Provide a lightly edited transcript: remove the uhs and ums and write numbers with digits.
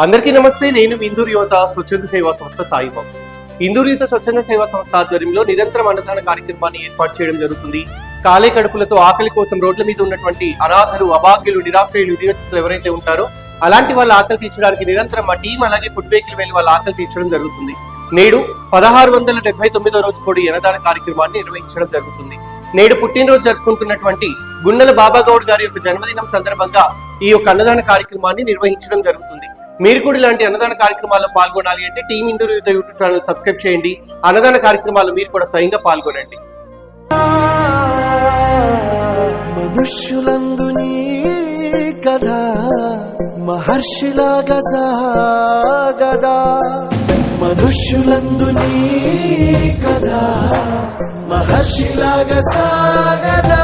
అందరికీ నమస్తే. నేను ఇందూరు యువత స్వచ్ఛంద సేవా సంస్థ సాయిబాబు. ఇందూరు యువత స్వచ్ఛంద సేవా సంస్థ ఆధ్వర్యంలో నిరంతరం అన్నదాన కార్యక్రమాన్ని ఏర్పాటు చేయడం జరుగుతుంది. కాలే కడుపులతో ఆకలి కోసం రోడ్ల మీద ఉన్నటువంటి అనాథలు, అభాగ్యులు, నిరాశ్రయులు, విధివచ్చులు ఎవరైతే ఉంటారో అలాంటి వాళ్ళ ఆకలి తీర్చడానికి నిరంతరం మా టీం అలాగే ఫుడ్ వెహికల్ వెళ్ళి వాళ్ళ ఆకలి తీర్చడం జరుగుతుంది. నేడు 1679వ రోజు కూడా అన్నదాన కార్యక్రమాన్ని నిర్వహించడం జరుగుతుంది. నేడు పుట్టినరోజు జరుపుకుంటున్నటువంటి గున్నెల బాబా గౌడ్ గారి యొక్క జన్మదినం సందర్భంగా ఈ యొక్క అన్నదాన కార్యక్రమాన్ని నిర్వహించడం జరుగుతుంది. మీరు కూడా ఇలాంటి అన్నదాన కార్యక్రమాల్లో పాల్గొనాలి అంటే టీం ఇందూరు యువత యూట్యూబ్ ఛానల్ సబ్స్క్రైబ్ చేయండి. అన్నదాన కార్యక్రమాలు మీరు కూడా స్వయంగా పాల్గొనండి. మనుష్యులందుని కదా మహర్షిలాగా సాగదా, మనుష్యులందుని కదా మహర్షిలాగా సాగదా.